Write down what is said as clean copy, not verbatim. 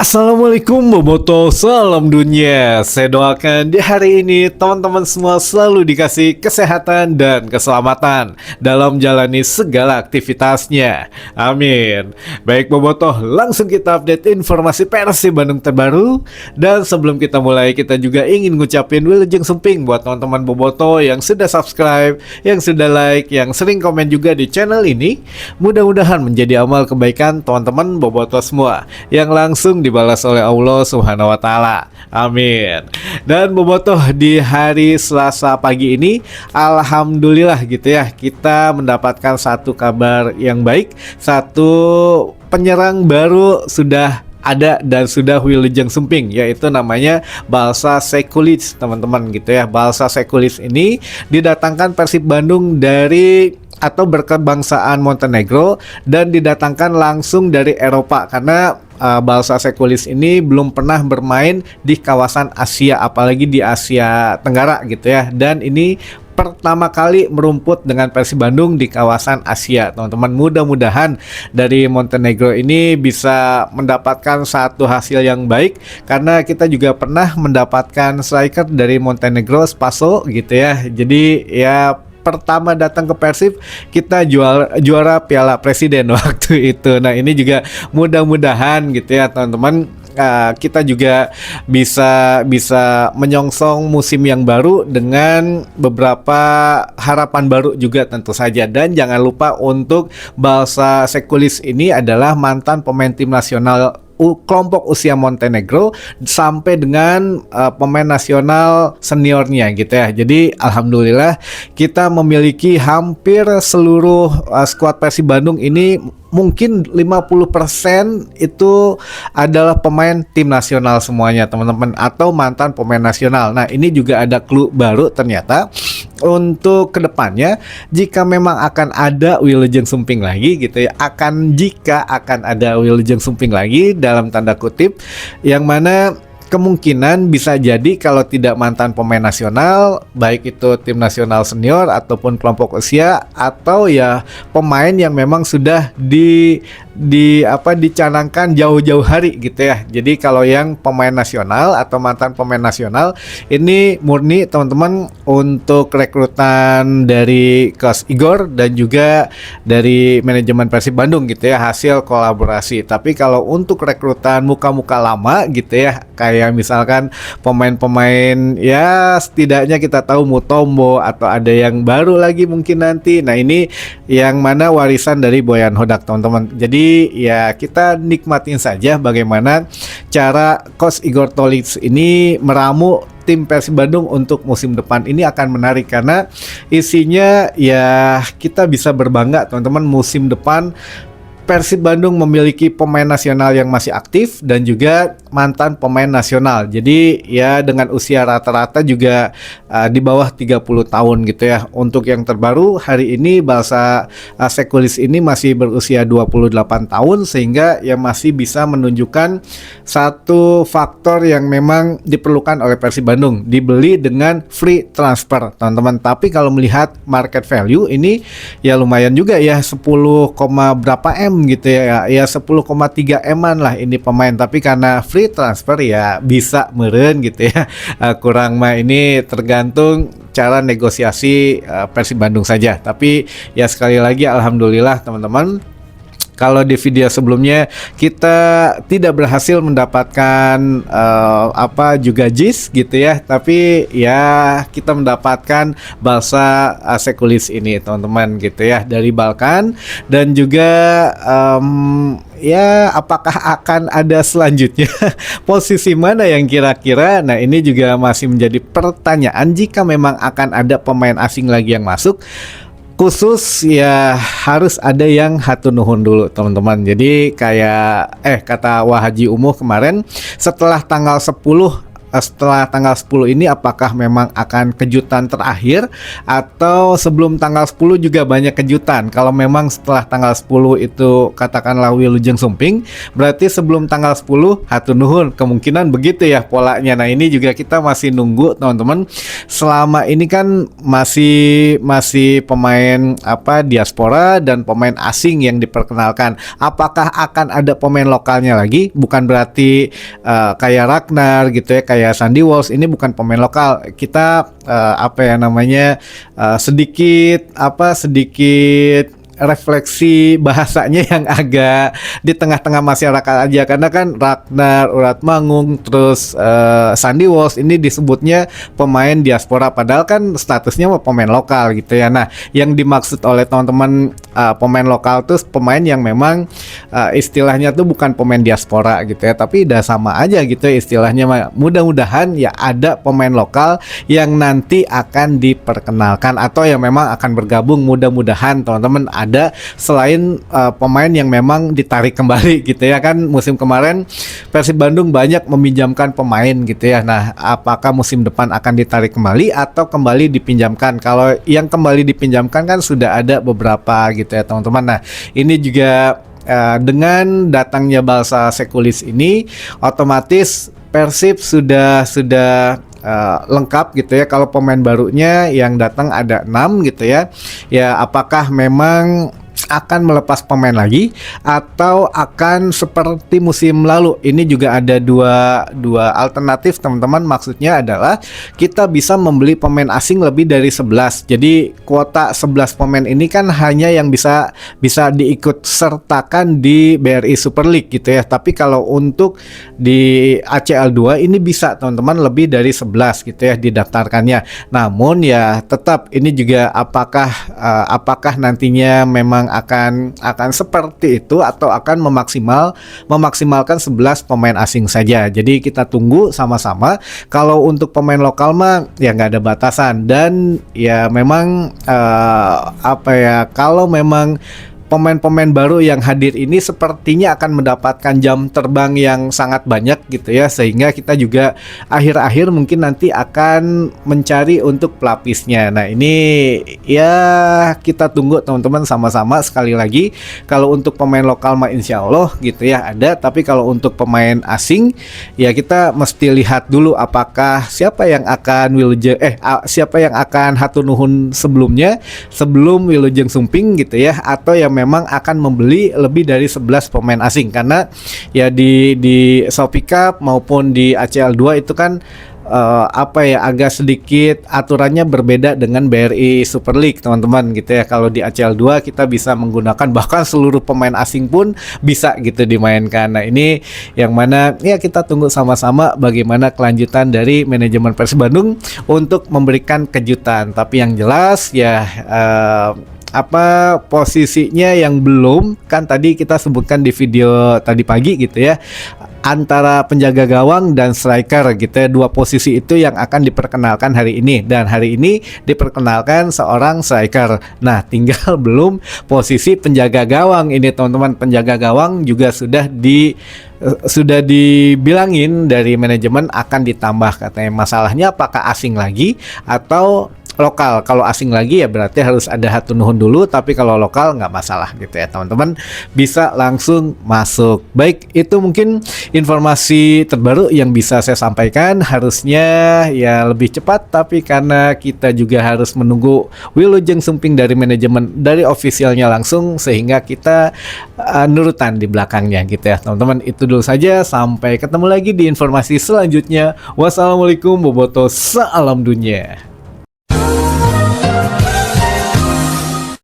Assalamualaikum Boboto, salam dunia. Saya doakan di hari ini teman-teman semua selalu dikasih kesehatan dan keselamatan dalam jalani segala aktivitasnya. Amin. Baik Boboto, langsung kita update informasi Persib Bandung terbaru. Dan sebelum kita mulai, kita juga ingin ngucapin wilujeng sumping buat teman-teman Boboto yang sudah subscribe, yang sudah like, yang sering komen juga di channel ini. Mudah-mudahan menjadi amal kebaikan teman-teman Boboto semua yang langsung dibalas oleh Allah Subhanahu wa taala. Amin. Dan Bobotoh, di hari Selasa pagi ini alhamdulillah gitu ya, kita mendapatkan satu kabar yang baik. Satu penyerang baru sudah ada dan sudah wilujeng sumping, yaitu namanya Balsa Sekulic, teman-teman gitu ya. Balsa Sekulic ini didatangkan Persib Bandung dari atau berkebangsaan Montenegro dan didatangkan langsung dari Eropa karena Balsa Sekulic ini belum pernah bermain di kawasan Asia, apalagi di Asia Tenggara gitu ya. Dan ini pertama kali merumput dengan Persib Bandung di kawasan Asia, teman-teman. Mudah-mudahan dari Montenegro ini bisa mendapatkan satu hasil yang baik, karena kita juga pernah mendapatkan striker dari Montenegro, Spaso gitu ya. Jadi ya pertama datang ke Persib kita juara Piala Presiden waktu itu. Nah ini juga mudah-mudahan gitu ya teman-teman, kita juga bisa menyongsong musim yang baru dengan beberapa harapan baru juga tentu saja. Dan jangan lupa untuk Balsa Sekulic ini adalah mantan pemain tim nasional kelompok usia Montenegro sampai dengan pemain nasional seniornya gitu ya. Jadi alhamdulillah kita memiliki hampir seluruh skuad Persib Bandung ini, mungkin 50% itu adalah pemain tim nasional semuanya teman-teman, atau mantan pemain nasional. Nah ini juga ada clue baru ternyata untuk kedepannya, jika memang akan ada wilujeng sumping lagi gitu ya, jika akan ada wilujeng sumping lagi dalam tanda kutip, yang mana kemungkinan bisa jadi kalau tidak mantan pemain nasional, baik itu tim nasional senior ataupun kelompok usia, atau ya pemain yang memang sudah dicanangkan jauh-jauh hari gitu ya. Jadi kalau yang pemain nasional atau mantan pemain nasional ini murni teman-teman untuk rekrutan dari Coach Igor dan juga dari manajemen Persib Bandung gitu ya, hasil kolaborasi. Tapi kalau untuk rekrutan muka-muka lama gitu ya, kayak misalkan pemain-pemain ya setidaknya kita tahu Mutombo, atau ada yang baru lagi mungkin nanti. Nah ini yang mana warisan dari Boyan Hodak teman-teman. Jadi ya kita nikmatin saja bagaimana cara Coach Igor Tolic ini meramu tim Persib Bandung untuk musim depan. Ini akan menarik karena isinya ya kita bisa berbangga teman-teman, musim depan Persib Bandung memiliki pemain nasional yang masih aktif dan juga mantan pemain nasional. Jadi ya dengan usia rata-rata juga di bawah 30 tahun gitu ya. Untuk yang terbaru hari ini Balsa Sekulic ini masih berusia 28 tahun, sehingga ya masih bisa menunjukkan satu faktor yang memang diperlukan oleh Persib Bandung, dibeli dengan free transfer teman-teman. Tapi kalau melihat market value ini ya lumayan juga ya, 10, berapa M gitu ya, 10,3 M-an lah ini pemain. Tapi karena free transfer ya bisa meureun gitu ya. Kurang mah ini tergantung cara negosiasi Persib Bandung saja. Tapi ya sekali lagi alhamdulillah teman-teman, kalau di video sebelumnya kita tidak berhasil mendapatkan juga JIS gitu ya, tapi ya kita mendapatkan Balsa Sekulic ini teman-teman gitu ya dari Balkan. Dan juga ya apakah akan ada selanjutnya posisi mana yang kira-kira, nah ini juga masih menjadi pertanyaan. Jika memang akan ada pemain asing lagi yang masuk, khusus ya harus ada yang hatur nuhun dulu teman-teman. Jadi kayak kata Wahaji Umuh kemarin, setelah tanggal 10 setelah tanggal 10 ini apakah memang akan kejutan terakhir atau sebelum tanggal 10 juga banyak kejutan. Kalau memang setelah tanggal 10 itu katakanlah Wilujeng Sumping, berarti sebelum tanggal 10 hatur nuhun, kemungkinan begitu ya polanya. Nah, ini juga kita masih nunggu teman-teman. Selama ini kan masih pemain diaspora dan pemain asing yang diperkenalkan. Apakah akan ada pemain lokalnya lagi? Bukan berarti kayak Ragnar gitu ya, kayak Sandy Walsh, ini bukan pemain lokal. Kita sedikit refleksi bahasanya yang agak di tengah-tengah masyarakat aja, karena kan Ragnar Uratmangung terus Sandy Walsh ini disebutnya pemain diaspora padahal kan statusnya pemain lokal gitu ya. Nah, yang dimaksud oleh teman-teman pemain lokal tuh pemain yang memang istilahnya tuh bukan pemain diaspora gitu ya, tapi udah sama aja gitu ya istilahnya. Mudah-mudahan ya ada pemain lokal yang nanti akan diperkenalkan atau yang memang akan bergabung, mudah-mudahan teman-teman ada selain pemain yang memang ditarik kembali gitu ya. Kan musim kemarin Persib Bandung banyak meminjamkan pemain gitu ya. Nah, apakah musim depan akan ditarik kembali atau kembali dipinjamkan? Kalau yang kembali dipinjamkan kan sudah ada beberapa gitu ya teman-teman. Nah, ini juga dengan datangnya Balsa Sekulis ini otomatis Persib sudah lengkap gitu ya. Kalau pemain barunya yang datang ada 6 gitu ya. Ya, apakah memang akan melepas pemain lagi atau akan seperti musim lalu? Ini juga ada dua alternatif teman-teman. Maksudnya adalah kita bisa membeli pemain asing lebih dari 11. Jadi kuota 11 pemain ini kan hanya yang bisa diikut sertakan di BRI Super League gitu ya. Tapi kalau untuk di ACL 2 ini bisa teman-teman lebih dari 11 gitu ya didaftarkannya. Namun ya tetap ini juga apakah nantinya memang akan seperti itu atau akan memaksimalkan 11 pemain asing saja. Jadi kita tunggu sama-sama. Kalau untuk pemain lokal mah ya nggak ada batasan, dan ya memang kalau memang pemain-pemain baru yang hadir ini sepertinya akan mendapatkan jam terbang yang sangat banyak gitu ya, sehingga kita juga akhir-akhir mungkin nanti akan mencari untuk pelapisnya. Nah, ini ya kita tunggu teman-teman sama-sama. Sekali lagi, kalau untuk pemain lokal mah insya Allah gitu ya ada, tapi kalau untuk pemain asing ya kita mesti lihat dulu apakah siapa yang akan hatur nuhun sebelum Wilujeng Sumping gitu ya, atau yang memang akan membeli lebih dari 11 pemain asing. Karena ya di Shopee Cup maupun di ACL 2 itu kan agak sedikit aturannya berbeda dengan BRI Super League teman-teman gitu ya. Kalau di ACL 2 kita bisa menggunakan bahkan seluruh pemain asing pun bisa gitu dimainkan. Nah, ini yang mana ya kita tunggu sama-sama bagaimana kelanjutan dari manajemen Persib Bandung untuk memberikan kejutan. Tapi yang jelas ya posisinya yang belum, kan tadi kita sebutkan di video tadi pagi gitu ya, antara penjaga gawang dan striker gitu ya. Dua posisi itu yang akan diperkenalkan hari ini, dan hari ini diperkenalkan seorang striker. Nah, tinggal belum posisi penjaga gawang ini teman-teman. Penjaga gawang juga sudah dibilangin dari manajemen akan ditambah katanya. Masalahnya apakah asing lagi atau lokal? Kalau asing lagi ya berarti harus ada hatur nuhun dulu, tapi kalau lokal nggak masalah gitu ya teman-teman, bisa langsung masuk. Baik, itu mungkin informasi terbaru yang bisa saya sampaikan. Harusnya ya lebih cepat, tapi karena kita juga harus menunggu Wilujeng Sumping dari manajemen, dari officialnya langsung, sehingga kita nurutan di belakangnya gitu ya teman-teman. Itu dulu saja, sampai ketemu lagi di informasi selanjutnya. Wassalamualaikum warahmatullahi wabarakatuh. Salam dunia.